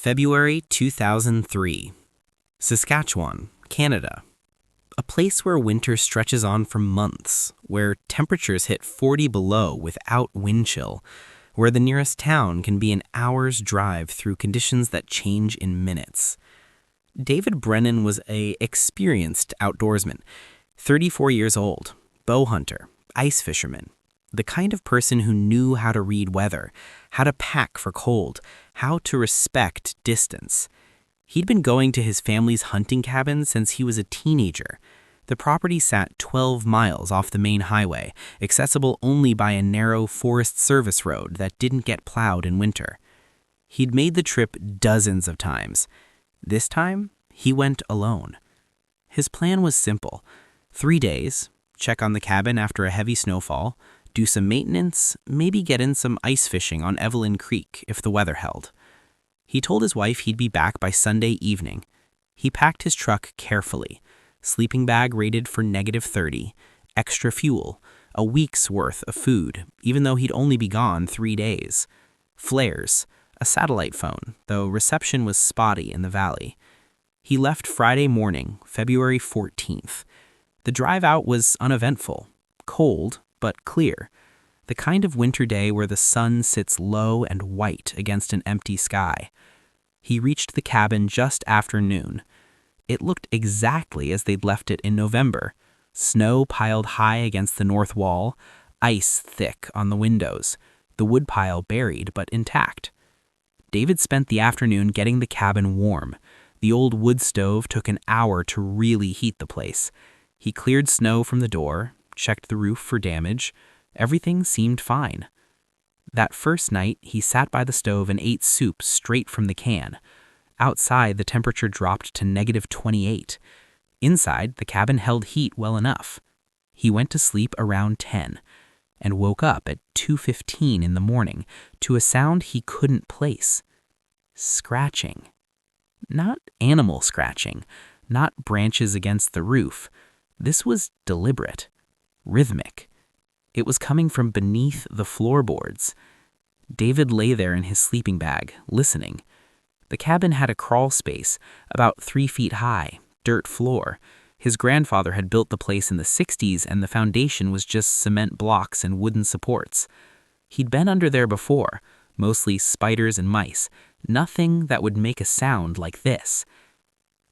February 2003. Saskatchewan, Canada. A place where winter stretches on for months, where temperatures hit 40 below without wind chill, where the nearest town can be an hour's drive through conditions that change in minutes. David Brennan was an experienced outdoorsman, 34 years old, bow hunter, ice fisherman, the kind of person who knew how to read weather, how to pack for cold, how to respect distance. He'd been going to his family's hunting cabin since he was a teenager. The property sat 12 miles off the main highway, accessible only by a narrow Forest Service road that didn't get plowed in winter. He'd made the trip dozens of times. This time, he went alone. His plan was simple. 3 days, check on the cabin after a heavy snowfall, do some maintenance, maybe get in some ice fishing on Evelyn Creek if the weather held. He told his wife he'd be back by Sunday evening. He packed his truck carefully. Sleeping bag rated for -30, extra fuel, a week's worth of food, even though he'd only be gone 3 days. Flares, a satellite phone, though reception was spotty in the valley. He left Friday morning, February 14th. The drive out was uneventful, cold, but clear. The kind of winter day where the sun sits low and white against an empty sky. He reached the cabin just after noon. It looked exactly as they'd left it in November. Snow piled high against the north wall, ice thick on the windows, the woodpile buried but intact. David spent the afternoon getting the cabin warm. The old wood stove took an hour to really heat the place. He cleared snow from the door, checked the roof for damage. Everything seemed fine. That first night, he sat by the stove and ate soup straight from the can. Outside, the temperature dropped to -28. Inside, the cabin held heat well enough. He went to sleep around 10 and woke up at 2:15 in the morning to a sound he couldn't place. Scratching. Not animal scratching, not branches against the roof. This was deliberate, rhythmic. It was coming from beneath the floorboards. David lay there in his sleeping bag, listening. The cabin had a crawl space, about 3 feet high, dirt floor. His grandfather had built the place in the 60s, and the foundation was just cement blocks and wooden supports. He'd been under there before, mostly spiders and mice, nothing that would make a sound like this.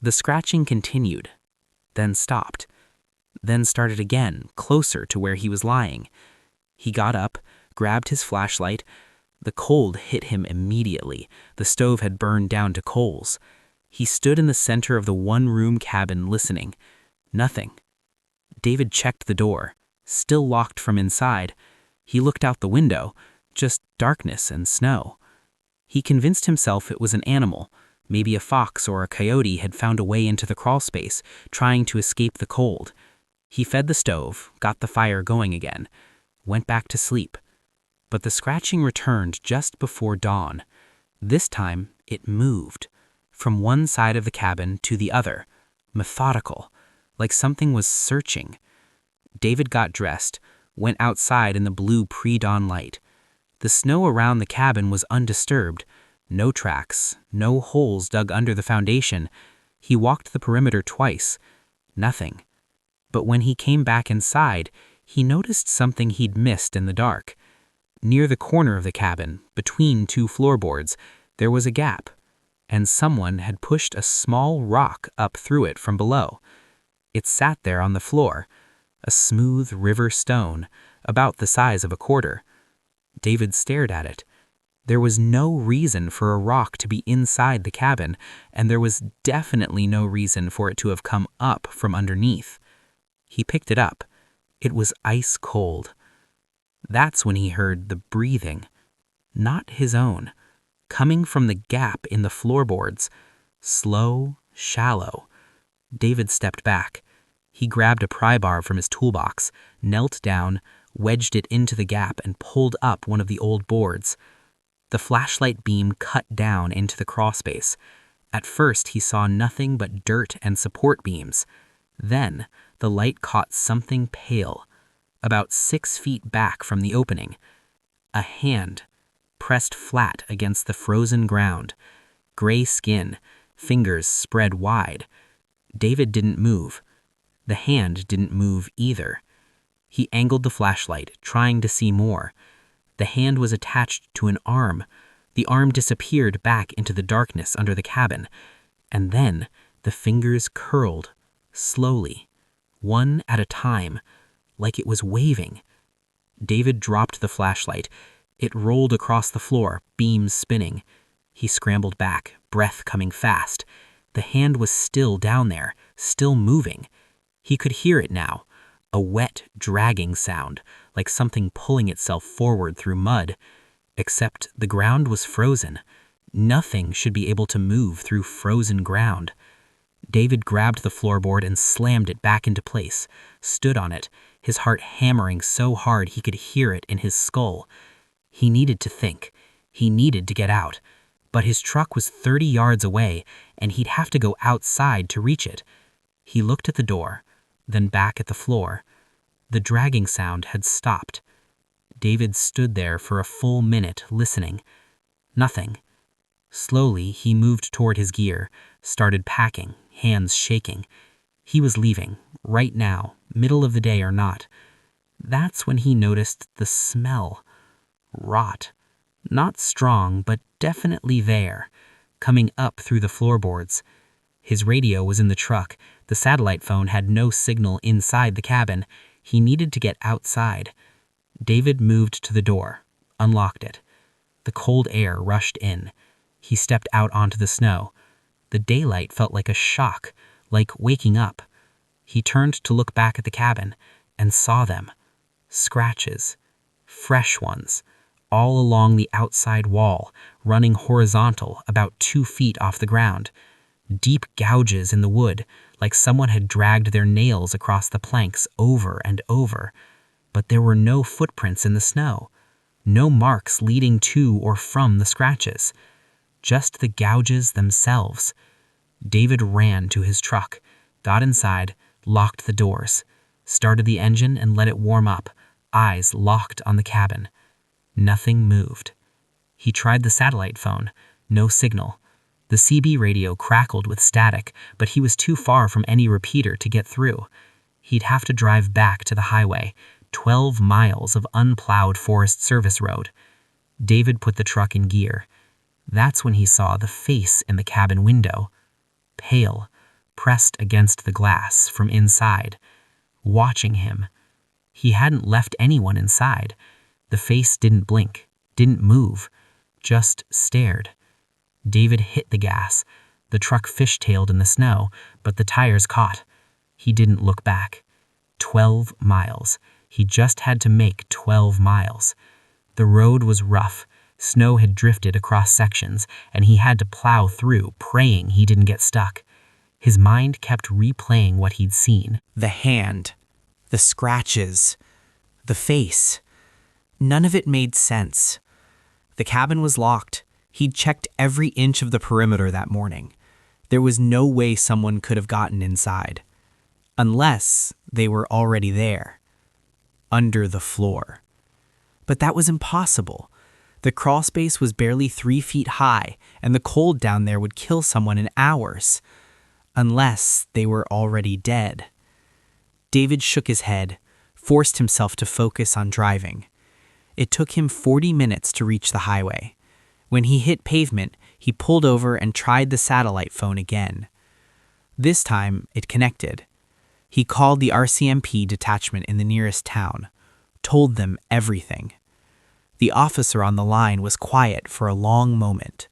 The scratching continued, then stopped, then started again, closer to where he was lying. He got up, grabbed his flashlight. The cold hit him immediately. The stove had burned down to coals. He stood in the center of the one-room cabin listening. Nothing. David checked the door, still locked from inside. He looked out the window, just darkness and snow. He convinced himself it was an animal. Maybe a fox or a coyote had found a way into the crawl space, trying to escape the cold. He fed the stove, got the fire going again, went back to sleep. But the scratching returned just before dawn. This time, it moved. From one side of the cabin to the other, methodical, like something was searching. David got dressed, went outside in the blue pre-dawn light. The snow around the cabin was undisturbed. No tracks, no holes dug under the foundation. He walked the perimeter twice. Nothing. But when he came back inside, he noticed something he'd missed in the dark. Near the corner of the cabin, between 2 floorboards, there was a gap, and someone had pushed a small rock up through it from below. It sat there on the floor, a smooth river stone, about the size of a quarter. David stared at it. There was no reason for a rock to be inside the cabin, and there was definitely no reason for it to have come up from underneath. He picked it up. It was ice cold. That's when he heard the breathing, not his own, coming from the gap in the floorboards. Slow, shallow. David stepped back. He grabbed a pry bar from his toolbox, knelt down, wedged it into the gap, and pulled up one of the old boards. The flashlight beam cut down into the crawl space. At first, he saw nothing but dirt and support beams. Then, the light caught something pale, about 6 feet back from the opening. A hand, pressed flat against the frozen ground. gray skin, fingers spread wide. David didn't move. The hand didn't move either. He angled the flashlight, trying to see more. The hand was attached to an arm. The arm disappeared back into the darkness under the cabin. And then the fingers curled, slowly, one at a time, like it was waving. David dropped the flashlight. It rolled across the floor, beams spinning. He scrambled back, breath coming fast. The hand was still down there, still moving. He could hear it now, a wet, dragging sound, like something pulling itself forward through mud. Except the ground was frozen. Nothing should be able to move through frozen ground. David grabbed the floorboard and slammed it back into place, stood on it, his heart hammering so hard he could hear it in his skull. He needed to think. He needed to get out. But his truck was 30 yards away, and he'd have to go outside to reach it. He looked at the door, then back at the floor. The dragging sound had stopped. David stood there for a full minute, listening. Nothing. Slowly, he moved toward his gear, started packing, hands shaking. He was leaving, right now, middle of the day or not. That's when he noticed the smell. Rot. Not strong, but definitely there, coming up through the floorboards. His radio was in the truck. The satellite phone had no signal inside the cabin. He needed to get outside. David moved to the door, unlocked it. The cold air rushed in. He stepped out onto the snow. The daylight felt like a shock, like waking up. He turned to look back at the cabin and saw them. Scratches. Fresh ones. All along the outside wall, running horizontal about 2 feet off the ground. Deep gouges in the wood, like someone had dragged their nails across the planks over and over. But there were no footprints in the snow. No marks leading to or from the scratches. Just the gouges themselves. David ran to his truck, got inside, locked the doors, started the engine and let it warm up, eyes locked on the cabin. Nothing moved. He tried the satellite phone. No signal. The CB radio crackled with static, but he was too far from any repeater to get through. He'd have to drive back to the highway, 12 miles of unplowed Forest Service road. David put the truck in gear. That's when he saw the face in the cabin window. Pale, pressed against the glass from inside. Watching him. He hadn't left anyone inside. The face didn't blink, didn't move, just stared. David hit the gas. The truck fishtailed in the snow, but the tires caught. He didn't look back. 12 miles. He just had to make 12 miles. The road was rough. Snow had drifted across sections, and he had to plow through, praying he didn't get stuck. His mind kept replaying what he'd seen. The hand. The scratches. The face. None of it made sense. The cabin was locked. He'd checked every inch of the perimeter that morning. There was no way someone could have gotten inside. Unless they were already there. Under the floor. But that was impossible. The crawl space was barely 3 feet high, and the cold down there would kill someone in hours. Unless they were already dead. David shook his head, forced himself to focus on driving. It took him 40 minutes to reach the highway. When he hit pavement, he pulled over and tried the satellite phone again. This time, it connected. He called the RCMP detachment in the nearest town, told them everything. The officer on the line was quiet for a long moment,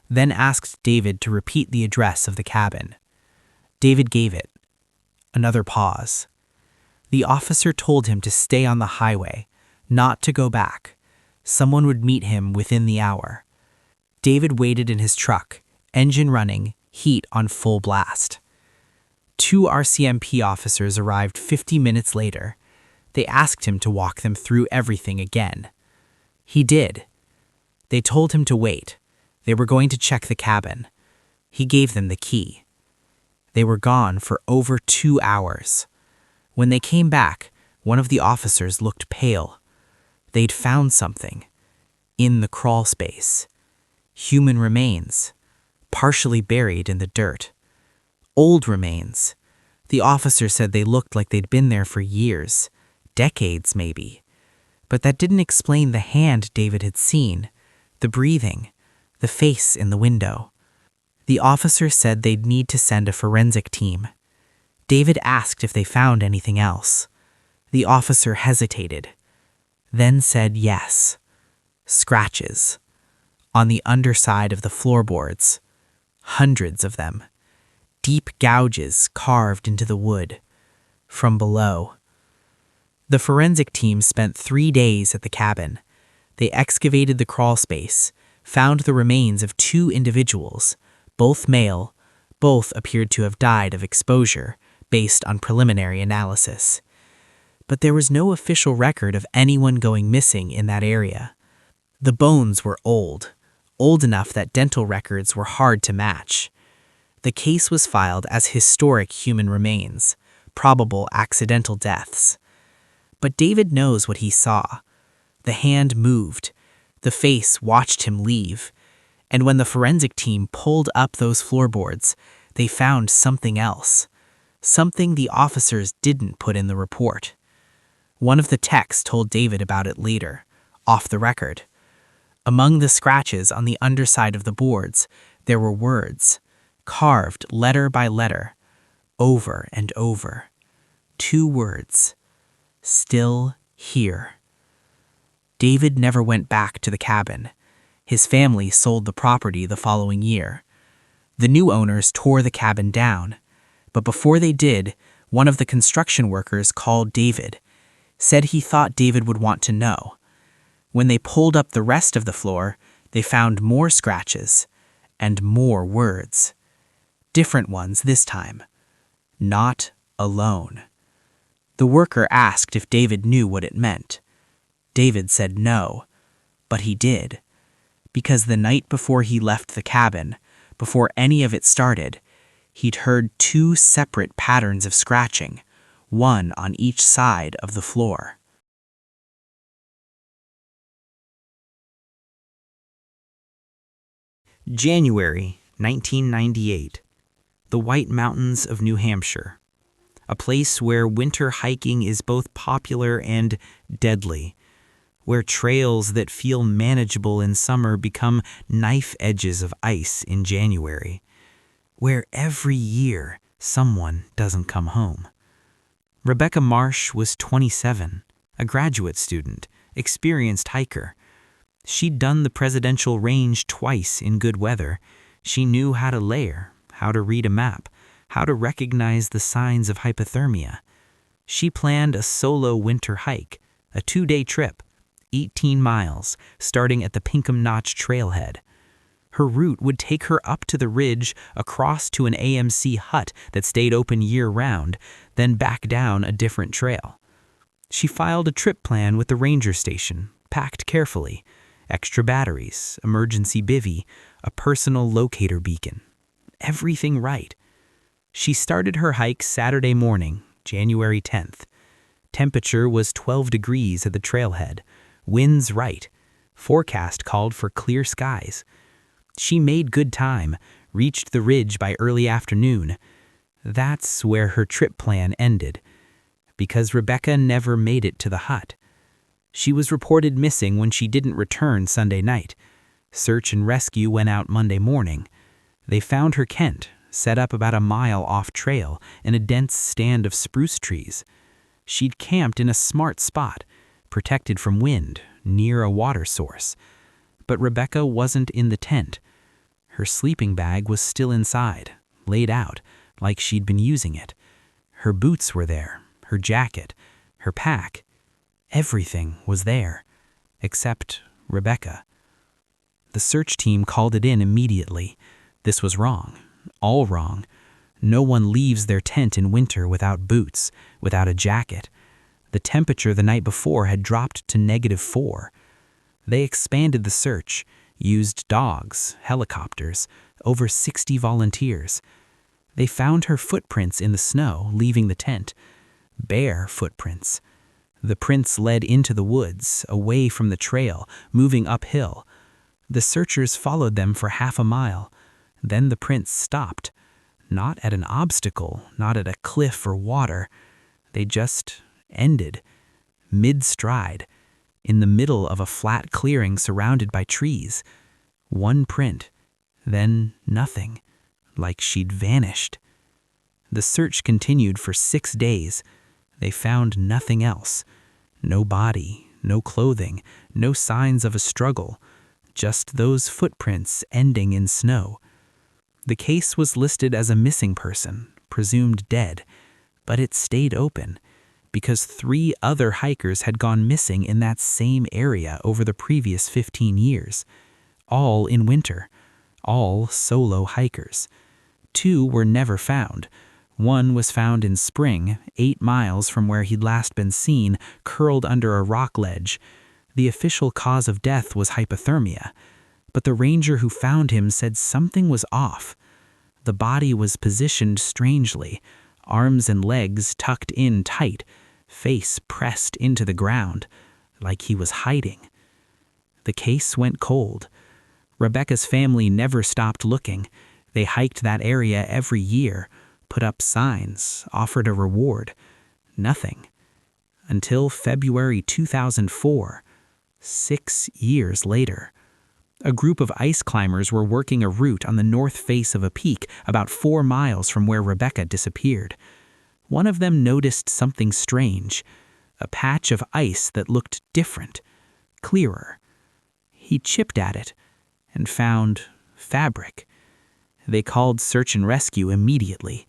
then asked David to repeat the address of the cabin. David gave it. Another pause. The officer told him to stay on the highway, not to go back. Someone would meet him within the hour. David waited in his truck, engine running, heat on full blast. 2 RCMP officers arrived 50 minutes later. They asked him to walk them through everything again. He did. They told him to wait. They were going to check the cabin. He gave them the key. They were gone for over 2 hours. When they came back, one of the officers looked pale. They'd found something. In the crawl space. Human remains. partially buried in the dirt. Old remains. The officer said they looked like they'd been there for years, decades maybe. But that didn't explain the hand David had seen, the breathing, the face in the window. The officer said they'd need to send a forensic team. David asked if they found anything else. The officer hesitated, then said yes. Scratches. On the underside of the floorboards. Hundreds of them. Deep gouges carved into the wood. From below. The forensic team spent 3 days at the cabin. They excavated the crawl space, found the remains of 2 individuals, both male. Both appeared to have died of exposure, based on preliminary analysis. But there was no official record of anyone going missing in that area. The bones were old enough that dental records were hard to match. The case was filed as historic human remains, probable accidental deaths. But David knows what he saw. The hand moved. The face watched him leave. And when the forensic team pulled up those floorboards, they found something else. Something the officers didn't put in the report. One of the techs told David about it later, off the record. Among the scratches on the underside of the boards, there were words, carved letter by letter, over and over. 2 words. Still here. David never went back to the cabin. His family sold the property the following year. The new owners tore the cabin down, but before they did, one of the construction workers called David, said he thought David would want to know. When they pulled up the rest of the floor, they found more scratches and more words. Different ones this time. Not alone. The worker asked if David knew what it meant. David said no, but he did. Because the night before he left the cabin, before any of it started, he'd heard 2 separate patterns of scratching, one on each side of the floor. January 1998. The White Mountains of New Hampshire. A place where winter hiking is both popular and deadly. Where trails that feel manageable in summer become knife edges of ice in January. Where every year someone doesn't come home. Rebecca Marsh was 27, a graduate student, experienced hiker. She'd done the Presidential Range twice in good weather. She knew how to layer, how to read a map, how to recognize the signs of hypothermia. She planned a solo winter hike, a 2-day trip, 18 miles, starting at the Pinkham Notch trailhead. Her route would take her up to the ridge, across to an AMC hut that stayed open year-round, then back down a different trail. She filed a trip plan with the ranger station, packed carefully. Extra batteries, emergency bivvy, a personal locator beacon. Everything right. She started her hike Saturday morning, January 10th. Temperature was 12 degrees at the trailhead. Winds right. Forecast called for clear skies. She made good time, reached the ridge by early afternoon. That's where her trip plan ended, because Rebecca never made it to the hut. She was reported missing when she didn't return Sunday night. Search and rescue went out Monday morning. They found her Kent, set up about a mile off trail in a dense stand of spruce trees. She'd camped in a smart spot, protected from wind, near a water source. But Rebecca wasn't in the tent. Her sleeping bag was still inside, laid out, like she'd been using it. Her boots were there, her jacket, her pack. Everything was there, except Rebecca. The search team called it in immediately. This was wrong, all wrong. No one leaves their tent in winter without boots, without a jacket. The temperature the night before had dropped to -4. They expanded the search, used dogs, helicopters, over 60 volunteers. They found her footprints in the snow, leaving the tent. Bare footprints. The prints led into the woods, away from the trail, moving uphill. The searchers followed them for half a mile. Then the prints stopped, not at an obstacle, not at a cliff or water. They just ended, mid-stride, in the middle of a flat clearing surrounded by trees. One print, then nothing, like she'd vanished. The search continued for 6 days. They found nothing else. No body, no clothing, no signs of a struggle, just those footprints ending in snow. The case was listed as a missing person, presumed dead, but it stayed open because 3 other hikers had gone missing in that same area over the previous 15 years, all in winter, all solo hikers. 2 were never found. One was found in spring, 8 miles from where he'd last been seen, curled under a rock ledge. The official cause of death was hypothermia, but the ranger who found him said something was off. The body was positioned strangely, arms and legs tucked in tight, face pressed into the ground, like he was hiding. The case went cold. Rebecca's family never stopped looking. They hiked that area every year, put up signs, offered a reward. Nothing. Until February 2004, 6 years later. A group of ice climbers were working a route on the north face of a peak about 4 miles from where Rebecca disappeared. One of them noticed something strange, a patch of ice that looked different, clearer. He chipped at it and found fabric. They called search and rescue immediately.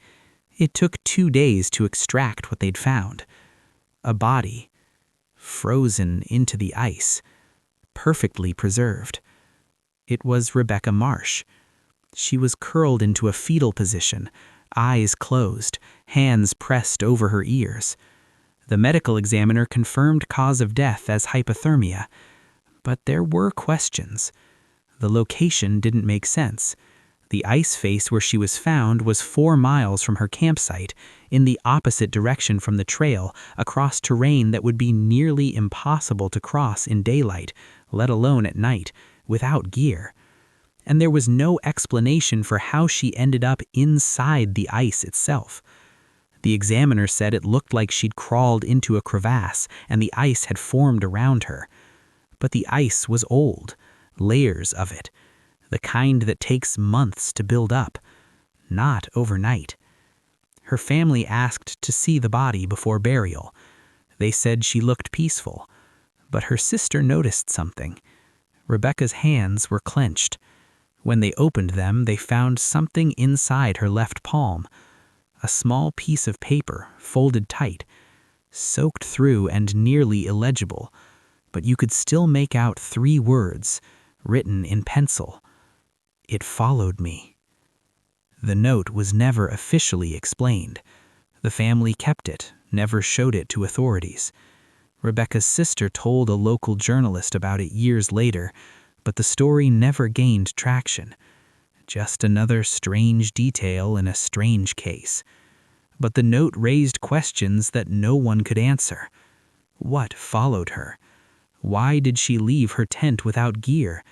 It took 2 days to extract what they'd found. A body, frozen into the ice, perfectly preserved. It was Rebecca Marsh. She was curled into a fetal position, eyes closed, hands pressed over her ears. The medical examiner confirmed cause of death as hypothermia, but there were questions. The location didn't make sense. The ice face where she was found was 4 miles from her campsite, in the opposite direction from the trail, across terrain that would be nearly impossible to cross in daylight, let alone at night, without gear. And there was no explanation for how she ended up inside the ice itself. The examiner said it looked like she'd crawled into a crevasse and the ice had formed around her. But the ice was old, layers of it, the kind that takes months to build up, not overnight. Her family asked to see the body before burial. They said she looked peaceful, but her sister noticed something. Rebecca's hands were clenched. When they opened them, they found something inside her left palm, a small piece of paper folded tight, soaked through and nearly illegible, but you could still make out 3 words, written in pencil. It followed me. The note was never officially explained. The family kept it, never showed it to authorities. Rebecca's sister told a local journalist about it years later, but the story never gained traction. Just another strange detail in a strange case. But the note raised questions that no one could answer. What followed her? Why did she leave her tent without gear?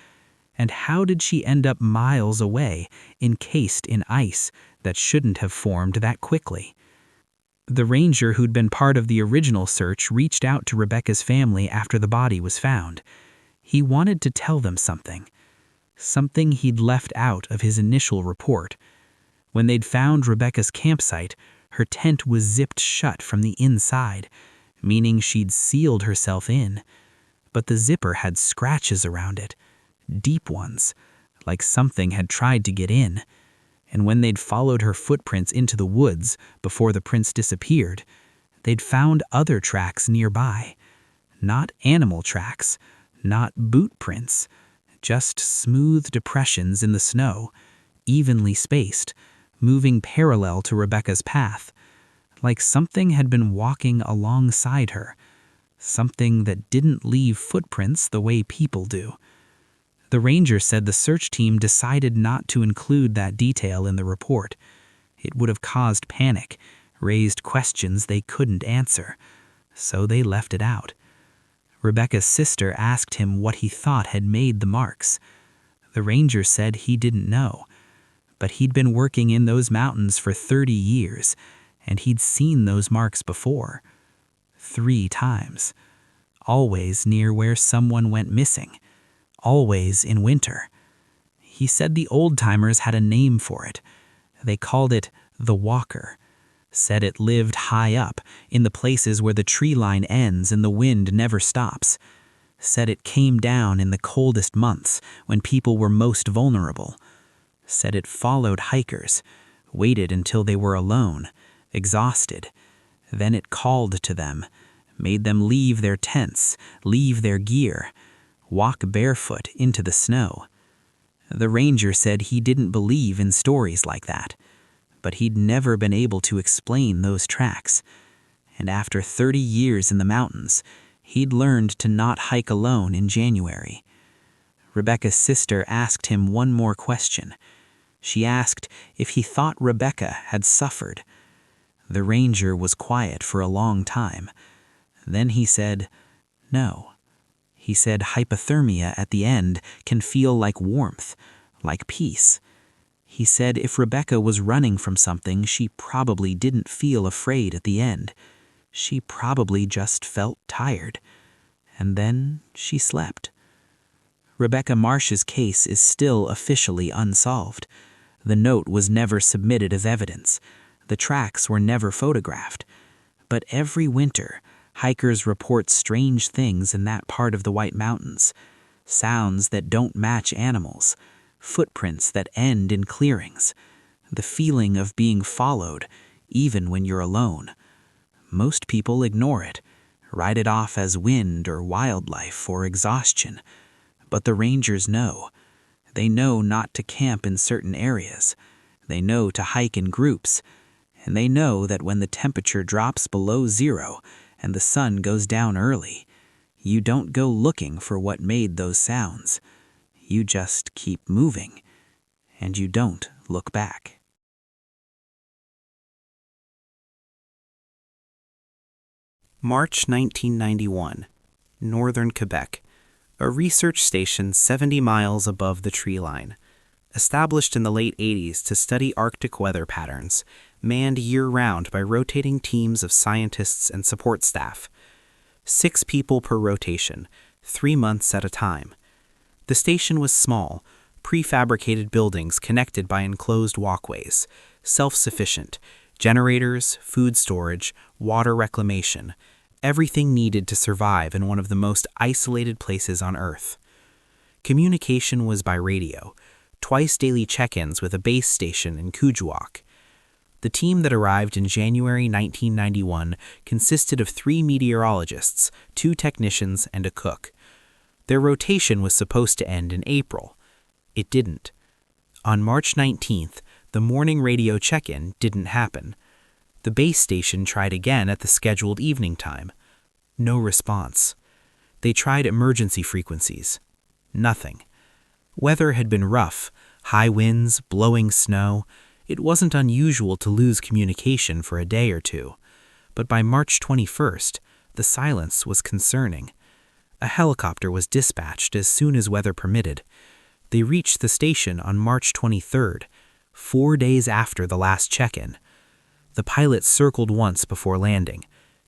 And how did she end up miles away, encased in ice that shouldn't have formed that quickly? The ranger who'd been part of the original search reached out to Rebecca's family after the body was found. He wanted to tell them something he'd left out of his initial report. When they'd found Rebecca's campsite, her tent was zipped shut from the inside, meaning she'd sealed herself in. But the zipper had scratches around it, deep ones, like something had tried to get in. And when they'd followed her footprints into the woods before the prints disappeared, they'd found other tracks nearby. Not animal tracks, not boot prints, just smooth depressions in the snow, evenly spaced, moving parallel to Rebecca's path, like something had been walking alongside her, something that didn't leave footprints the way people do. The ranger said the search team decided not to include that detail in the report. It would have caused panic, raised questions they couldn't answer, so they left it out. Rebecca's sister asked him what he thought had made the marks. The ranger said he didn't know, But he'd been working in those mountains for 30 years, and he'd seen those marks before. 3 times. Always near where someone went missing. Always in winter. He said the old-timers had a name for it. They called it the Walker. Said it lived high up, in the places where the tree line ends and the wind never stops. Said it came down in the coldest months, when people were most vulnerable. Said it followed hikers, waited until they were alone, exhausted. Then it called to them, made them leave their tents, leave their gear, walk barefoot into the snow. The ranger said he didn't believe in stories like that, but he'd never been able to explain those tracks. And after 30 years in the mountains, he'd learned to not hike alone in January. Rebecca's sister asked him one more question. She asked if he thought Rebecca had suffered. The ranger was quiet for a long time. Then he said, "No." He said hypothermia at the end can feel like warmth, like peace. He said if Rebecca was running from something, she probably didn't feel afraid at the end. She probably just felt tired. And then she slept. Rebecca Marsh's case is still officially unsolved. The note was never submitted as evidence. The tracks were never photographed. But every winter, hikers report strange things in that part of the White Mountains. Sounds that don't match animals. Footprints that end in clearings. The feeling of being followed, even when you're alone. Most people ignore it, write it off as wind or wildlife or exhaustion. But the rangers know. They know not to camp in certain areas. They know to hike in groups. And they know that when the temperature drops below 0 and the sun goes down early, you don't go looking for what made those sounds. You just keep moving, and you don't look back. March 1991, northern Quebec, a research station 70 miles above the tree line. Established in the late 80s to study Arctic weather patterns, manned year-round by rotating teams of scientists and support staff. 6 people per rotation, 3 months at a time. The station was small, prefabricated buildings connected by enclosed walkways, self-sufficient, generators, food storage, water reclamation, everything needed to survive in one of the most isolated places on Earth. Communication was by radio, twice daily check-ins with a base station in Kuujjuaq. The team that arrived in January 1991 consisted of 3 meteorologists, 2 technicians, and a cook. Their rotation was supposed to end in April. It didn't. On March 19th, the morning radio check-in didn't happen. The base station tried again at the scheduled evening time. No response. They tried emergency frequencies. Nothing. Weather had been rough, high winds, blowing snow. It wasn't unusual to lose communication for a day or 2. But by March 21st, the silence was concerning. A helicopter was dispatched as soon as weather permitted. They reached the station on March 23rd, 4 days after the last check-in. The pilot circled once before landing.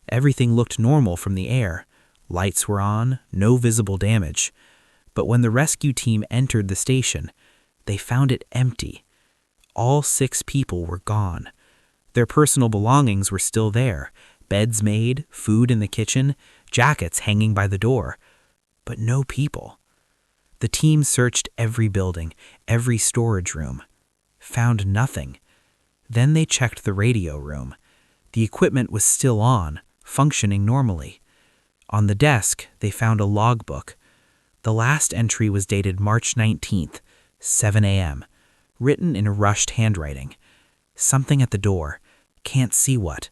Everything looked normal from the air. Lights were on, no visible damage. But when the rescue team entered the station, they found it empty. All 6 people were gone. Their personal belongings were still there, beds made, food in the kitchen, jackets hanging by the door. But no people. The team searched every building, every storage room. Found nothing. Then they checked the radio room. The equipment was still on, functioning normally. On the desk, they found a logbook. The last entry was dated March 19th, 7 a.m., written in a rushed handwriting. Something at the door. Can't see what.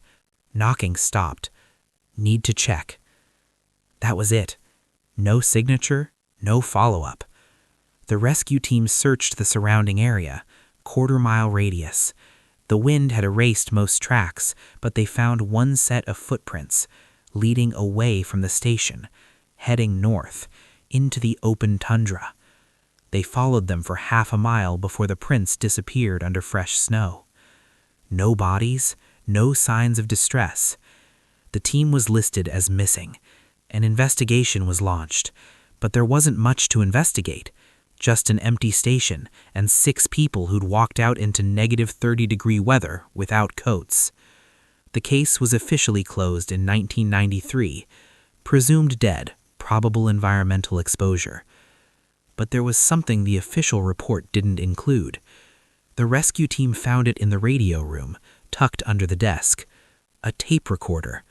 Knocking stopped. Need to check. That was it. No signature, no follow-up. The rescue team searched the surrounding area, quarter-mile radius. The wind had erased most tracks, but they found one set of footprints, leading away from the station, heading north, into the open tundra. They followed them for half a mile before the prints disappeared under fresh snow. No bodies, no signs of distress. The team was listed as missing. An investigation was launched, but there wasn't much to investigate. Just an empty station and 6 people who'd walked out into negative 30-degree weather without coats. The case was officially closed in 1993. Presumed dead, probable environmental exposure. But there was something the official report didn't include. The rescue team found it in the radio room, tucked under the desk. A tape recorder.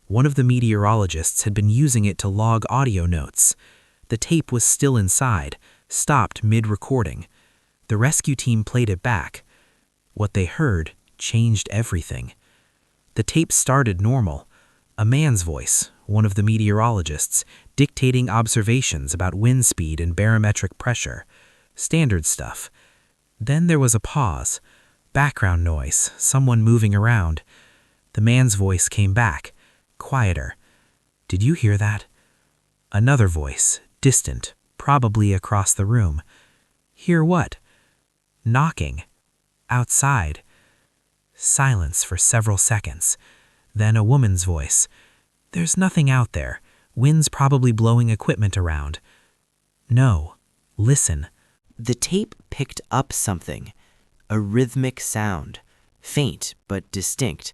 One of the meteorologists had been using it to log audio notes. The tape was still inside, stopped mid-recording. The rescue team played it back. What they heard changed everything. The tape started normal. A man's voice, one of the meteorologists, dictating observations about wind speed and barometric pressure. Standard stuff. Then there was a pause. Background noise, someone moving around. The man's voice came back, quieter. "Did you hear that?" Another voice, distant, probably across the room. "Hear what?" "Knocking. Outside." Silence for several seconds. Then a woman's voice. "There's nothing out there. Wind's probably blowing equipment around." "No. Listen." The tape picked up something, a rhythmic sound, faint but distinct.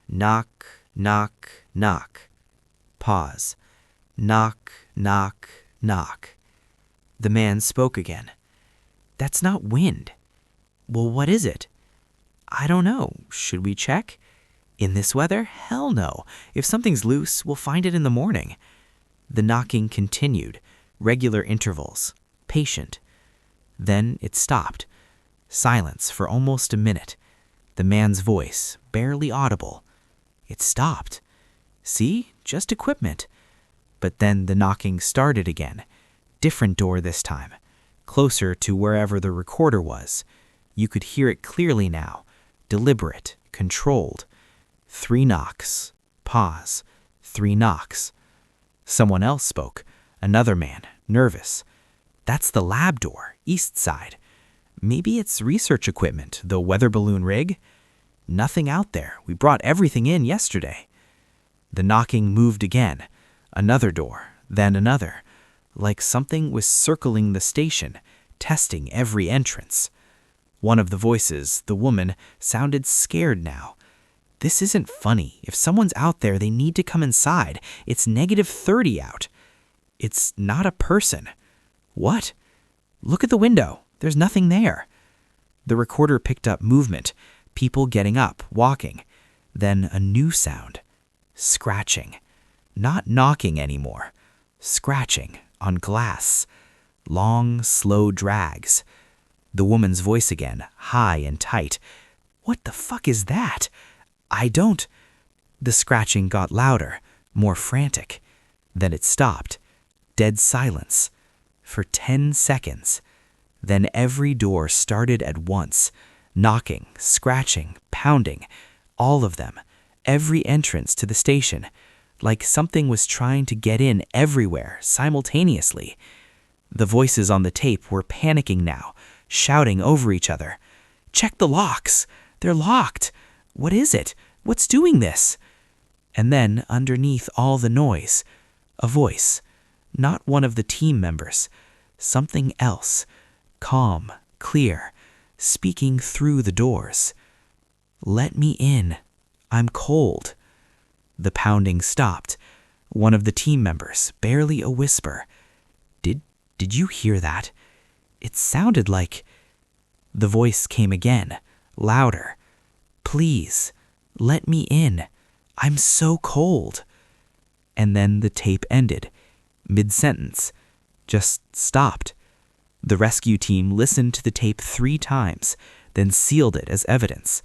Knock, knock, knock. Pause. Knock, knock, knock. The man spoke again. "That's not wind." "Well, what is it?" "I don't know. Should we check?" "In this weather? Hell no. If something's loose, we'll find it in the morning." The knocking continued, regular intervals, patient. Then it stopped. Silence for almost a minute. The man's voice, barely audible. It stopped. "See? Just equipment." But then the knocking started again. Different door this time. Closer to wherever the recorder was. You could hear it clearly now. Deliberate, controlled. 3 knocks. Pause. 3 knocks. Someone else spoke. Another man, nervous. "That's the lab door, east side. Maybe it's research equipment, the weather balloon rig." "Nothing out there. We brought everything in yesterday." The knocking moved again. Another door, then another. Like something was circling the station, testing every entrance. One of the voices, the woman, sounded scared now. "This isn't funny. If someone's out there, they need to come inside. It's negative 30 out." "It's not a person." "What?" "Look at the window. There's nothing there." The recorder picked up movement, people getting up, walking. Then a new sound. Scratching. Not knocking anymore. Scratching on glass. Long, slow drags. The woman's voice again, high and tight. "What the fuck is that?" "I don't." The scratching got louder, more frantic. Then it stopped. Dead silence. For 10 seconds. Then every door started at once. Knocking, scratching, pounding. All of them. Every entrance to the station. Like something was trying to get in everywhere, simultaneously. The voices on the tape were panicking now, shouting over each other. "Check the locks! They're locked! What is it? What's doing this?" And then, underneath all the noise, a voice. Not one of the team members. Something else. Calm, clear, speaking through the doors. "Let me in. I'm cold." The pounding stopped. One of the team members, barely a whisper. Did you hear that? It sounded like..." The voice came again, louder. "Please, let me in. I'm so cold." And then the tape ended, mid-sentence, just stopped. The rescue team listened to the tape 3 times, then sealed it as evidence.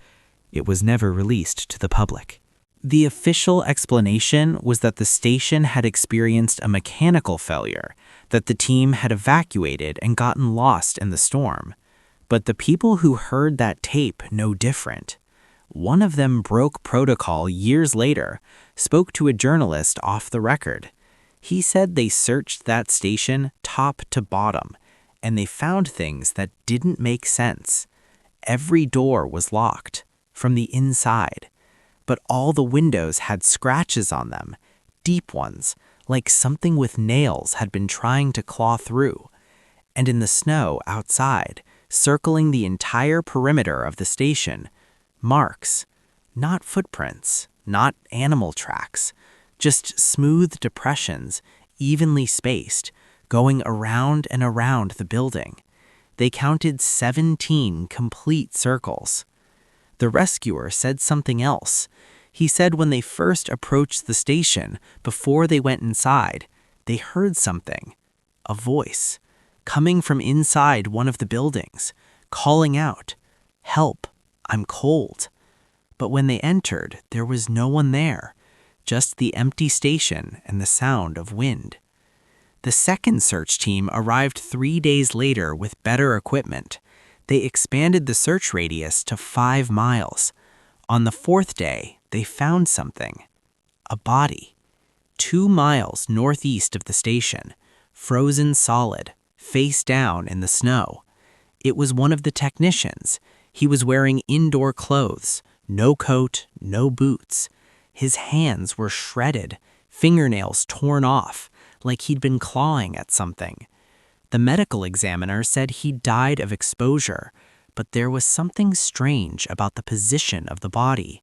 It was never released to the public. The official explanation was that the station had experienced a mechanical failure, that the team had evacuated and gotten lost in the storm. But the people who heard that tape know different. One of them broke protocol years later, spoke to a journalist off the record. He said they searched that station top to bottom. and they found things that didn't make sense. Every door was locked from the inside, but all the windows had scratches on them, deep ones, like something with nails had been trying to claw through. And in the snow outside, circling the entire perimeter of the station, marks, not footprints, not animal tracks, just smooth depressions, evenly spaced, going around and around the building. They counted 17 complete circles. The rescuer said something else. He said when they first approached the station, before they went inside, they heard something, a voice, coming from inside one of the buildings, calling out, "Help, I'm cold." But when they entered, there was no one there, just the empty station and the sound of wind. The second search team arrived 3 days later with better equipment. They expanded the search radius to 5 miles. On the fourth day, they found something. A body. 2 miles northeast of the station, frozen solid, face down in the snow. It was one of the technicians. He was wearing indoor clothes, no coat, no boots. His hands were shredded, fingernails torn off, like he'd been clawing at something. The medical examiner said he died of exposure, but there was something strange about the position of the body.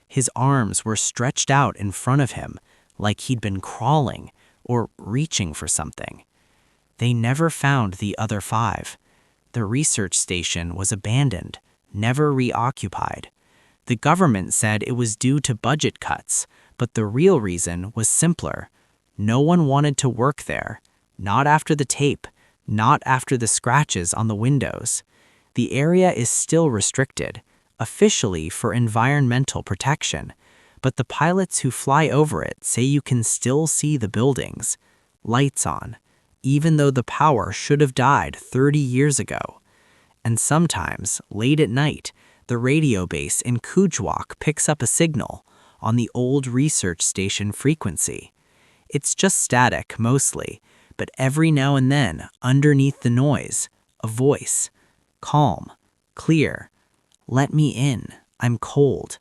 His arms were stretched out in front of him, like he'd been crawling or reaching for something. They never found the other 5. The research station was abandoned, never reoccupied. The government said it was due to budget cuts, but the real reason was simpler. No one wanted to work there, not after the tape, not after the scratches on the windows. The area is still restricted, officially for environmental protection, but the pilots who fly over it say you can still see the buildings, lights on, even though the power should have died 30 years ago. And sometimes, late at night, the radio base in Kujawak picks up a signal on the old research station frequency. It's just static, mostly, but every now and then, underneath the noise, a voice. Calm, clear. "Let me in, I'm cold."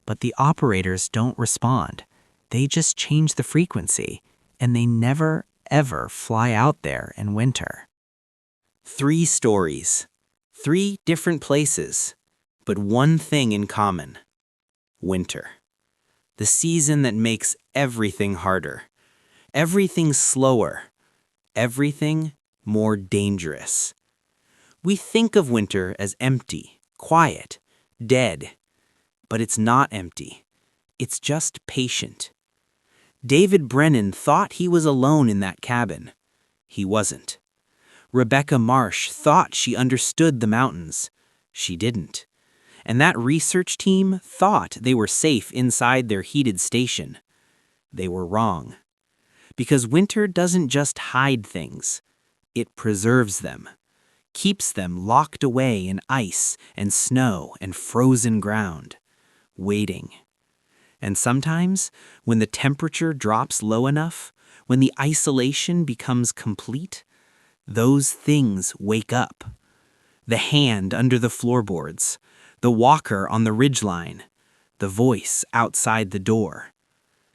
But the operators don't respond. They just change the frequency, and they never, ever fly out there in winter. 3 stories. 3 different places, but one thing in common. Winter. The season that makes everything harder. Everything slower. Everything more dangerous. We think of winter as empty, quiet, dead. But it's not empty. It's just patient. David Brennan thought he was alone in that cabin. He wasn't. Rebecca Marsh thought she understood the mountains. She didn't. And that research team thought they were safe inside their heated station. They were wrong. Because winter doesn't just hide things. It preserves them. Keeps them locked away in ice and snow and frozen ground. Waiting. And sometimes, when the temperature drops low enough, when the isolation becomes complete, those things wake up. The hand under the floorboards, the walker on the ridgeline, the voice outside the door.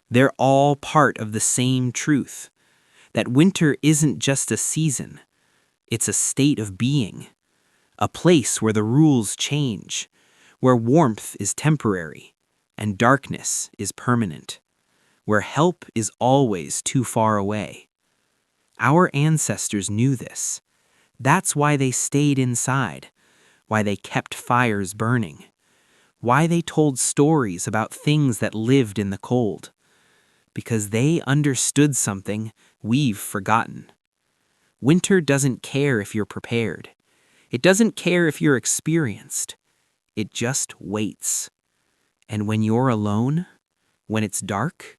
They're all part of the same truth, that winter isn't just a season, it's a state of being, a place where the rules change, where warmth is temporary and darkness is permanent, where help is always too far away. Our ancestors knew this. That's why they stayed inside, why they kept fires burning, why they told stories about things that lived in the cold. Because they understood something we've forgotten. Winter doesn't care if you're prepared. It doesn't care if you're experienced. It just waits. And when you're alone, when it's dark,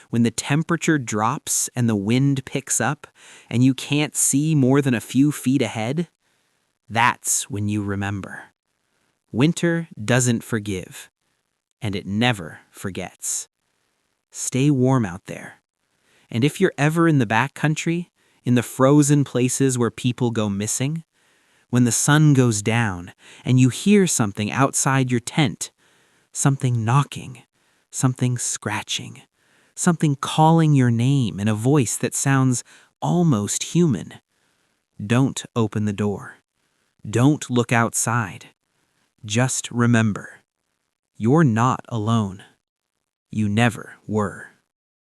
when the temperature drops and the wind picks up and you can't see more than a few feet ahead, that's when you remember. Winter doesn't forgive, and it never forgets. Stay warm out there. And if you're ever in the backcountry, in the frozen places where people go missing. When the sun goes down and you hear something outside your tent, something knocking, something scratching, something calling your name in a voice that sounds almost human. Don't open the door. Don't look outside. Just remember, you're not alone. You never were.